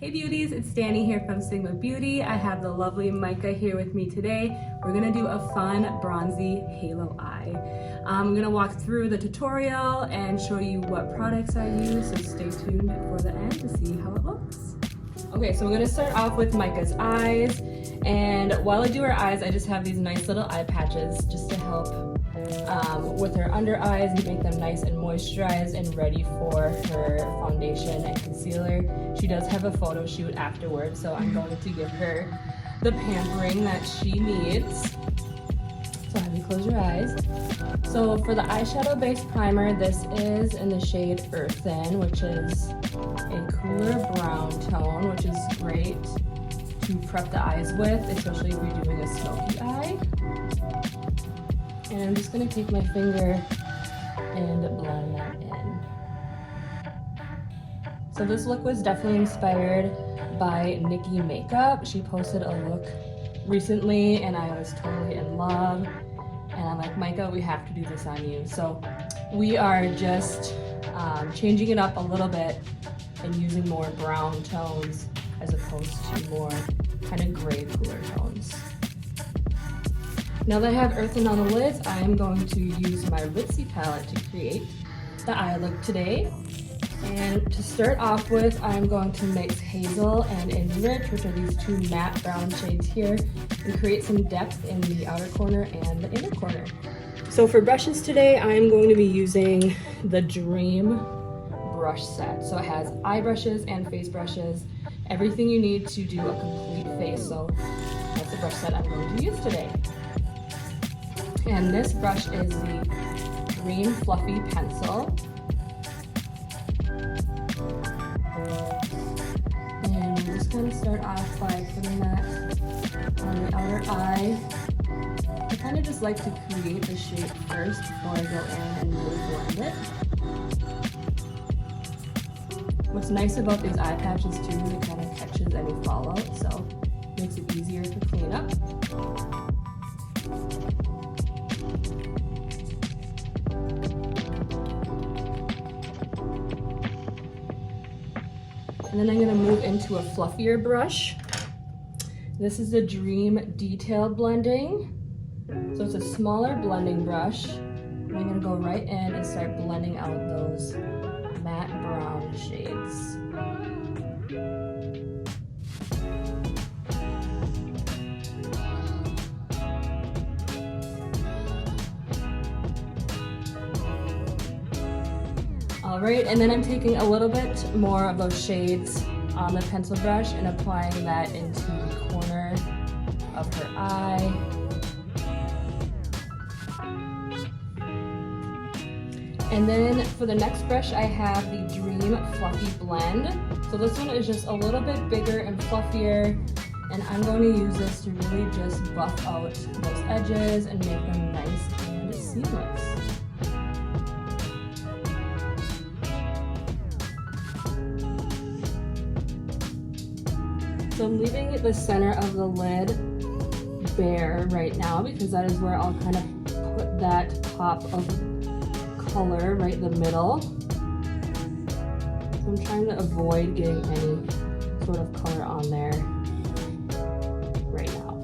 Hey beauties, it's Dani here from Sigma Beauty. I have the lovely Micah here with me today. We're gonna do a fun bronzy halo eye. I'm gonna walk through the tutorial and show you what products I use, so stay tuned for the end to see how it looks. Okay, so we're gonna start off with Micah's eyes. And while I do her eyes, I just have these nice little eye patches just to help with her under eyes and make them nice and moisturized and ready for her foundation and concealer. She does have a photo shoot afterwards, so I'm going to give her the pampering that she needs. So have you close your eyes. So for the eyeshadow base primer, this is in the shade Earthen, which is a cooler brown tone, which is great to prep the eyes with, especially if you're doing a smoky eye. And I'm just gonna take my finger and blend that in. So this look was definitely inspired by Nikki Makeup. She posted a look recently and I was totally in love. And I'm like, Micah, we have to do this on you. So we are just changing it up a little bit and using more brown tones as opposed to more kind of gray cooler tones. Now that I have Earthen on the lids, I am going to use my Ritzy palette to create the eye look today. And to start off with, I'm going to mix Hazel and Enrich, which are these two matte brown shades here, and create some depth in the outer corner and the inner corner. So for brushes today, I'm going to be using the Dream brush set. So it has eye brushes and face brushes, everything you need to do a complete face. So that's the brush set I'm going to use today. And this brush is the Dream Fluffy Pencil. And we're just going to start off by putting that on the outer eye. I kind of just like to create the shape first before I go in and really blend it. What's nice about these eye patches too is it kind of catches any fallout, so it makes it easier to clean up. And then I'm going to move into a fluffier brush. This is the Dream Detail Blending. So it's a smaller blending brush. And I'm going to go right in and start blending out those matte brown shades. Alright, and then I'm taking a little bit more of those shades on the pencil brush and applying that into the corner of her eye. And then for the next brush, I have the Dream Fluffy Blend. So this one is just a little bit bigger and fluffier, and I'm going to use this to really just buff out those edges and make them nice and seamless. So I'm leaving the center of the lid bare right now because that is where I'll kind of put that pop of color right in the middle. So I'm trying to avoid getting any sort of color on there right now.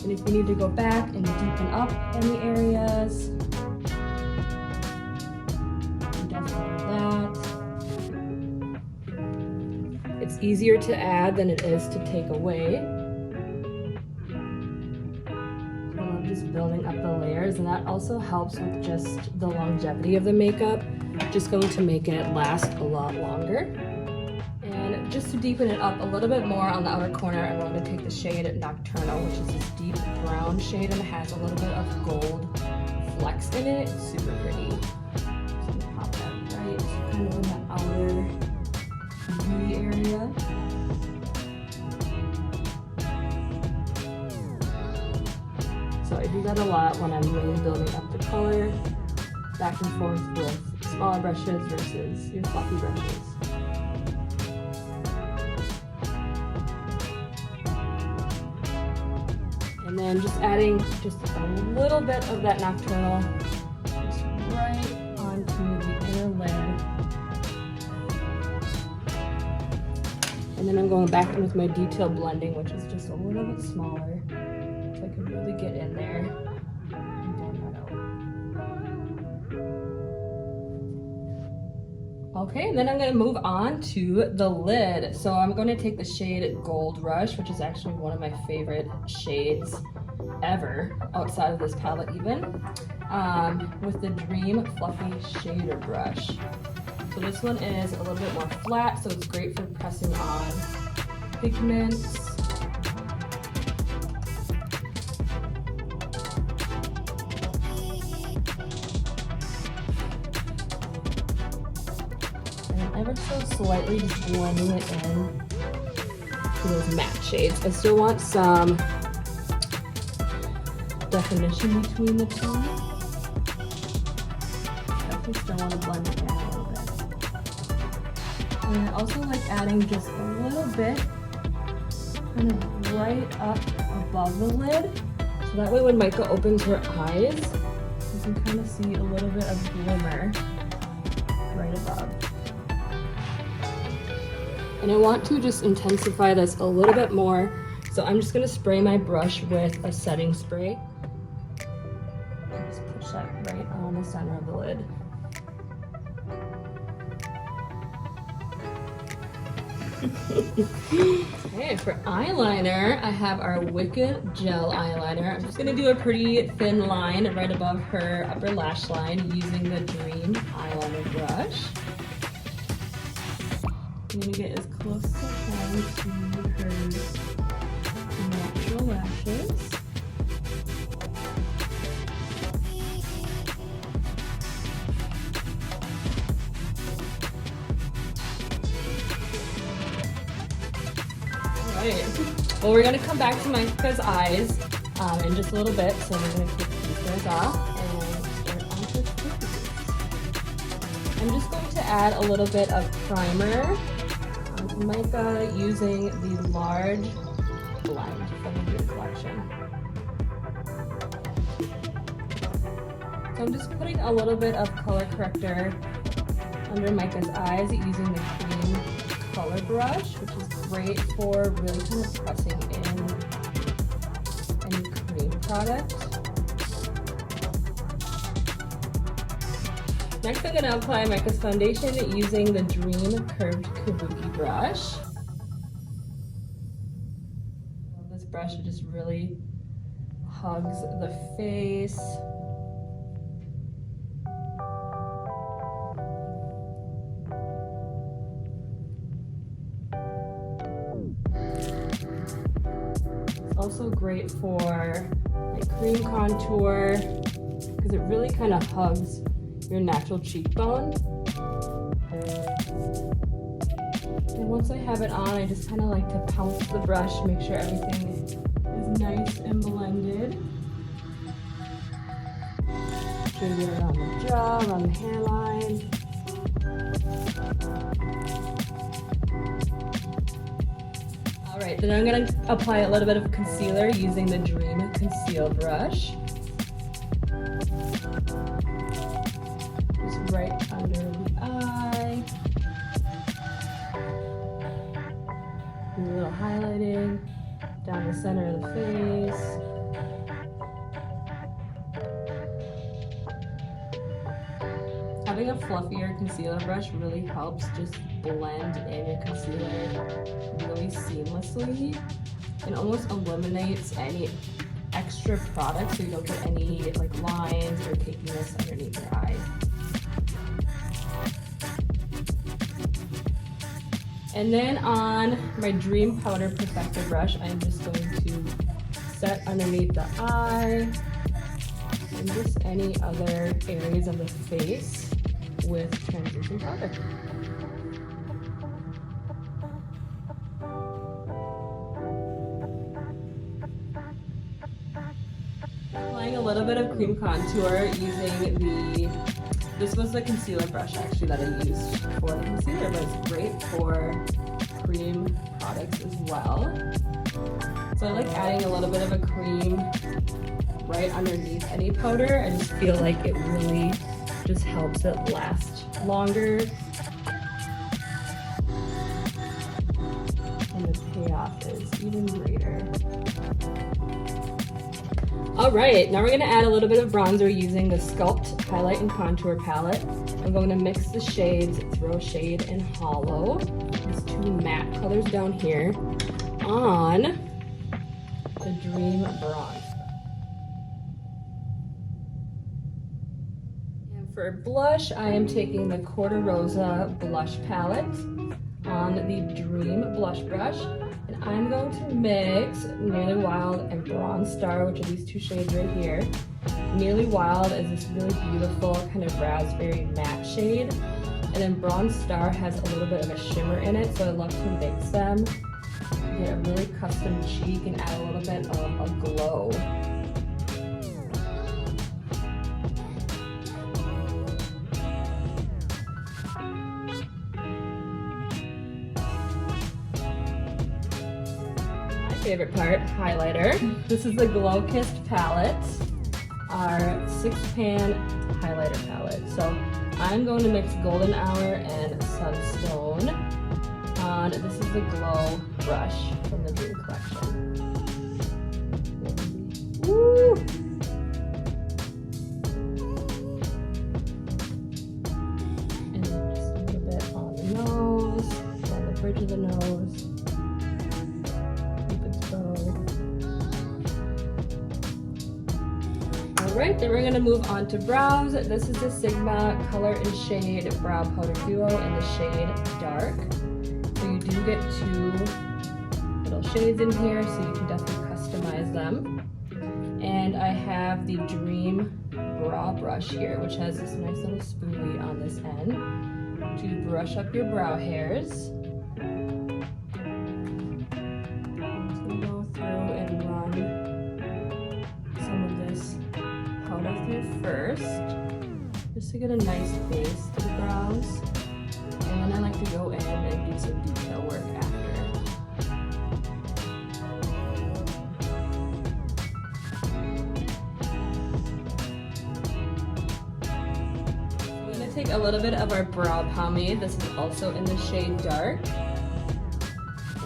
And if you need to go back and deepen up any areas, you definitely do that. It's easier to add than it is to take away. So I'm just building up the layers, and that also helps with just the longevity of the makeup. Just going to make it last a lot longer. And just to deepen it up a little bit more on the outer corner, I'm going to take the shade Nocturnal, which is this deep brown shade, and it has a little bit of gold flecks in it. It's super pretty. So I'm going to pop that right kind of in the outer V area. So I do that a lot when I'm really building up the color, back and forth with smaller brushes versus your fluffy brushes. And then just adding just a little bit of that Nocturnal just right onto the inner lid. And then I'm going back in with my detail blending, which is just a little bit smaller, so I can really get in there and blend that out. Okay, and then I'm gonna move on to the lid. So I'm gonna take the shade Gold Rush, which is actually one of my favorite shades ever, outside of this palette even, with the Dream Fluffy Shader Brush. So this one is a little bit more flat, so it's great for pressing on pigments. And ever so slightly just blending it in to those matte shades. I still want some definition between the two. Definitely still want to blend it in a little bit. And I also like adding just a little bit kind of right up above the lid. So that way when Micah opens her eyes, you can kind of see a little bit of glimmer right above. And I want to just intensify this a little bit more. So I'm just gonna spray my brush with a setting spray. Just push that right on the center of the lid. Okay, for eyeliner, I have our Wicked Gel Eyeliner. I'm just gonna do a pretty thin line right above her upper lash line using the Dream Eyeliner brush. I'm gonna get as close as I can to her natural lashes. Well, we're gonna come back to Micah's eyes in just a little bit, so we're gonna take these guys off and start on her cookies. I'm just going to add a little bit of primer. Micah using the large blend from the Beauty Collection. So I'm just putting a little bit of color corrector under Micah's eyes using the cream color brush, which is great for really kind of pressing in any cream product. Next, I'm going to apply Micah's foundation using the Dream Curved Kabuki brush. I love this brush, it just really hugs the face. It's also great for like cream contour because it really kind of hugs your natural cheekbone. And once I have it on, I just kind of like to pounce the brush, make sure everything is nice and blended. Should get around the jaw, around the hairline. All right, then I'm gonna apply a little bit of concealer using the Dream Conceal brush. Right under the eye. Do a little highlighting down the center of the face. Having a fluffier concealer brush really helps just blend in your concealer really seamlessly and almost eliminates any extra product so you don't get any like lines or cakeiness underneath your eye. And then on my Dream Powder Perfector brush, I'm just going to set underneath the eye and just any other areas of the face with translucent powder. Applying a little bit of cream contour using this was the concealer brush actually that I used for the concealer, but it's great for cream products as well. So I like adding a little bit of a cream right underneath any powder. I just feel like it really just helps it last longer. even greater. All right, now we're gonna add a little bit of bronzer using the Sculpt Highlight and Contour Palette. I'm going to mix the shades Throw Shade and Hollow, these two matte colors down here, on the Dream Bronze. And for blush, I am taking the Quarter Rosa Blush Palette on the Dream Blush Brush. And I'm going to mix Nearly Wild and Bronze Star, which are these two shades right here. Nearly Wild is this really beautiful kind of raspberry matte shade. And then Bronze Star has a little bit of a shimmer in it, so I love to mix them to get a really custom cheek and add a little bit of a glow. Favorite part, highlighter. This is the Glow Kissed palette, our 6-pan highlighter palette. So I'm going to mix Golden Hour and Sunstone on, this is the Glow brush from the Dream collection. Woo! And just a little bit on the nose, on the bridge of the nose. Alright, then we're going to move on to brows. This is the Sigma Color and Shade Brow Powder Duo in the shade Dark. So you do get two little shades in here, so you can definitely customize them. And I have the Dream Brow Brush here, which has this nice little spoolie on this end to brush up your brow hairs. First, just to get a nice base to the brows, and then I like to go in and do some detail work after. I'm going to take a little bit of our brow pomade. This is also in the shade Dark,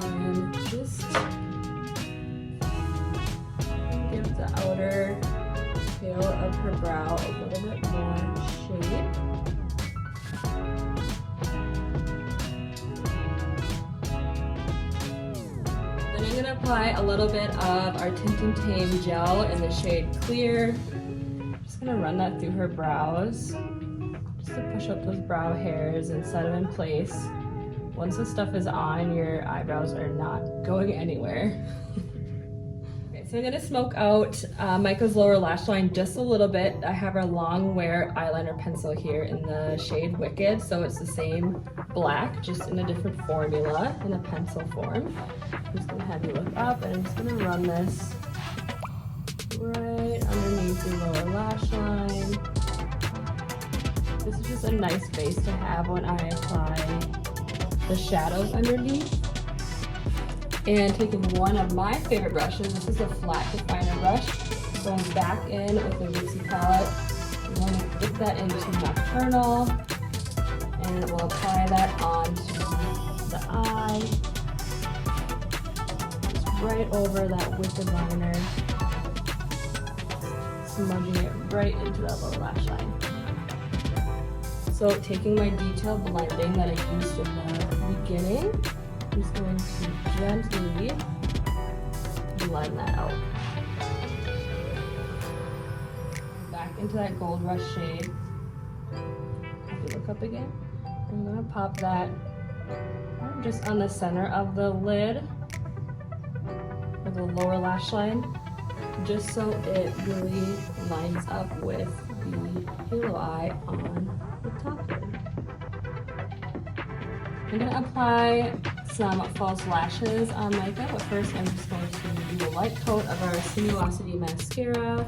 and just give the outer tail of her brow a little bit more shape. Then I'm going to apply a little bit of our Tint and Tame gel in the shade Clear. I'm just going to run that through her brows, just to push up those brow hairs and set them in place. Once this stuff is on, your eyebrows are not going anywhere. So I'm going to smoke out Micah's lower lash line just a little bit. I have our Long Wear eyeliner pencil here in the shade Wicked, so it's the same black, just in a different formula, in a pencil form. I'm just going to have you look up, and I'm just going to run this right underneath your lower lash line. This is just a nice base to have when I apply the shadows underneath. And taking one of my favorite brushes, this is a flat definer brush, going back in with the Rootsy palette. I'm going to dip that into Nocturnal, and we'll apply that onto the eye, just right over that Wicked liner, smudging it right into that lower lash line. So taking my detail blending that I used in the beginning, I'm just going to gently blend that out. Back into that Gold Rush shade. If you look up again, I'm going to pop that just on the center of the lid, or the lower lash line, just so it really lines up with the halo eye on the top lid. I'm going to apply some false lashes on Micah, but first I'm just going to do a light coat of our Sinuosity mascara.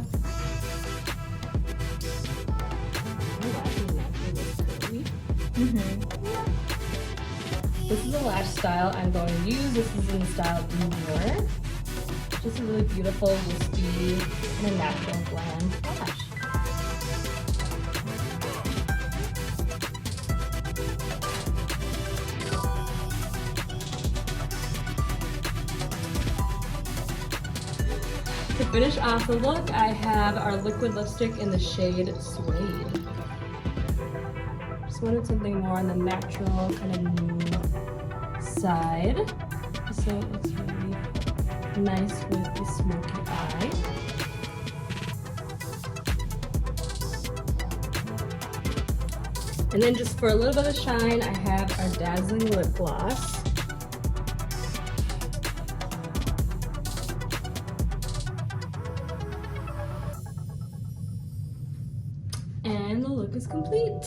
This is the lash style I'm going to use. This is in the style Demure. Just a really beautiful, wispy, and a natural blend lash. To finish off the look, I have our liquid lipstick in the shade Suede. Just wanted something more on the natural, kind of nude side. So it looks really nice with the smoky eye. And then just for a little bit of shine, I have our Dazzling Lip Gloss. And the look is complete.